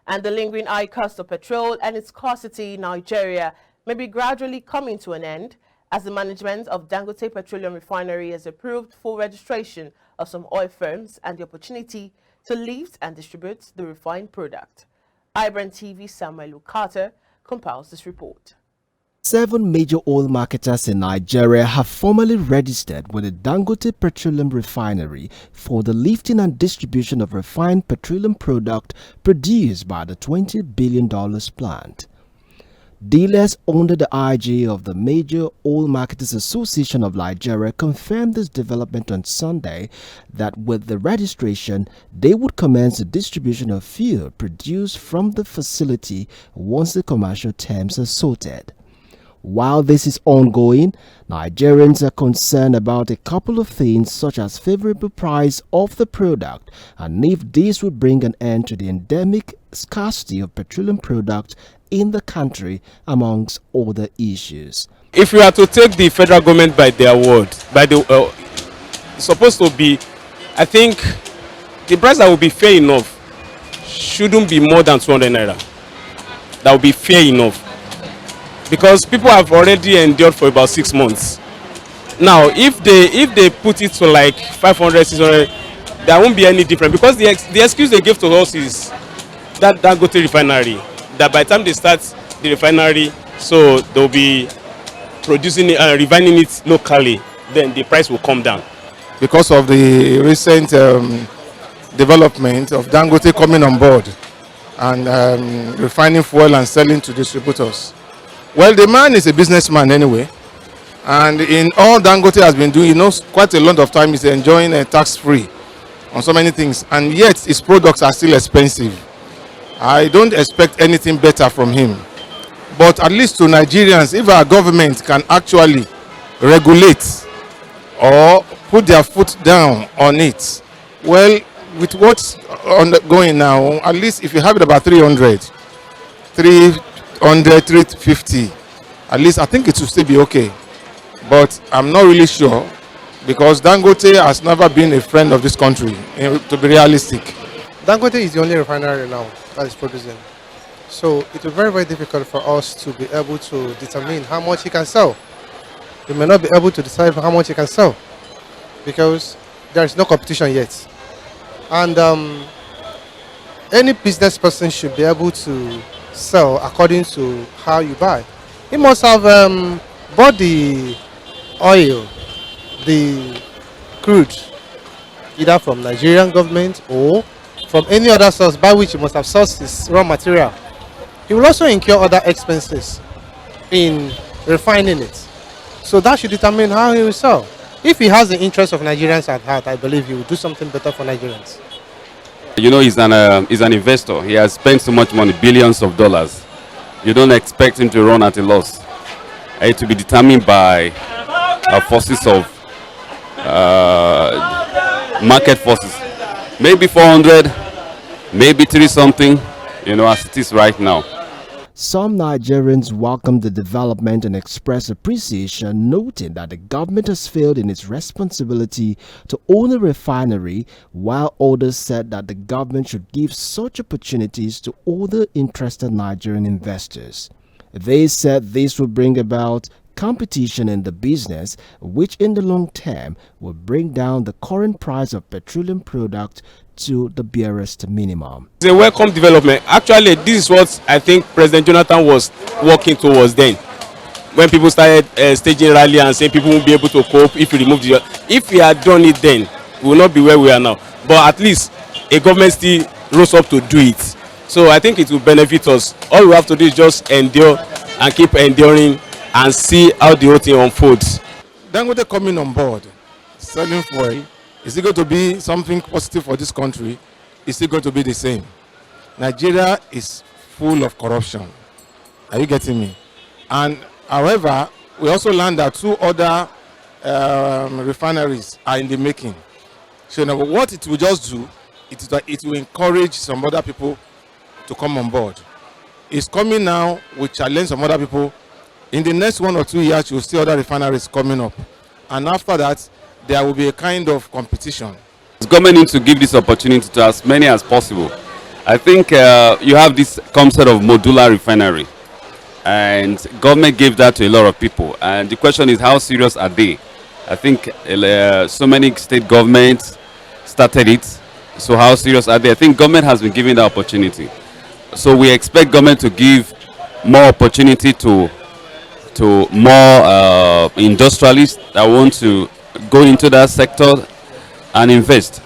and the lingering high cost of petrol and its scarcity in Nigeria may be gradually coming to an end as the management of Dangote Petroleum Refinery has approved full registration of some oil firms and the opportunity to lift and distribute the refined product. iBrandTV Samuel Carter compiles this report. 7 major oil marketers in Nigeria have formally registered with the Dangote Petroleum Refinery for the lifting and distribution of refined petroleum product produced by the $20 billion plant. Dealers under the IG of the Major Oil Marketers Association of Nigeria confirmed this development on Sunday that with the registration, they would commence the distribution of fuel produced from the facility once the commercial terms are sorted. While this is ongoing, Nigerians are concerned about a couple of things such as favorable price of the product and if this would bring an end to the endemic scarcity of petroleum products in the country, amongst other issues. If we are to take the federal government by their word, it's supposed to be, I think the price that will be fair enough shouldn't be more than 200 naira. That will be fair enough. Because people have already endured for about 6 months. Now, if they put it to like 500, 600, there won't be any difference. Because the excuse they give to us is that Dangote Refinery, that by the time they start the refinery, so they'll be producing it and refining it locally, then the price will come down. Because of the recent development of Dangote coming on board and refining fuel and selling to distributors. Well, the man is a businessman anyway, and in all Dangote has been doing, quite a lot of time he's enjoying a tax-free on so many things, and yet his products are still expensive. I don't expect anything better from him. But at least to Nigerians, if our government can actually regulate or put their foot down on it, well, with what's ongoing now, at least if you have it about 300, 350, at least I think it will still be okay. But I'm not really sure because Dangote has never been a friend of this country, to be realistic. Dangote is the only refinery now that is producing. So it will be very, very difficult for us to be able to determine how much he can sell. We may not be able to decide how much he can sell because there is no competition yet. And any business person should be able to sell according to how you buy. He must have bought the oil, the crude, either from Nigerian government or from any other source by which he must have sourced his raw material. He will also incur other expenses in refining it. So that should determine how he will sell. If he has the interest of Nigerians at heart, I believe he will do something better for Nigerians. He's an investor. He has spent so much money, billions of dollars. You don't expect him to run at a loss. It will be determined by forces of market forces. Maybe 400, maybe 3 something, as it is right now. Some Nigerians welcomed the development and expressed appreciation, noting that the government has failed in its responsibility to own a refinery, while others said that the government should give such opportunities to other interested Nigerian investors. They said this would bring about competition in the business, which in the long term will bring down the current price of petroleum products to the barest minimum. It's a welcome development. Actually, this is what I think President Jonathan was working towards then. When people started staging rally and saying people won't be able to cope if we remove the... If we had done it then, we will not be where we are now. But at least a government still rose up to do it. So I think it will benefit us. All we have to do is just endure and keep enduring and see how the whole thing unfolds. Dangote coming on board, selling fuel, is it going to be something positive for this country? Is it going to be the same? Nigeria is full of corruption. Are you getting me? And however, we also learned that 2 other refineries are in the making. So now what it will just do, it will encourage some other people to come on board. It's coming now, we challenge some other people. In the next 1 or 2 years, you'll see other refineries coming up. And after that, there will be a kind of competition. The government needs to give this opportunity to as many as possible. I think you have this concept of modular refinery, and government gave that to a lot of people. And the question is, how serious are they? I think so many state governments started it. So how serious are they? I think government has been given the opportunity. So we expect government to give more opportunity to more industrialists that want to go into that sector and invest.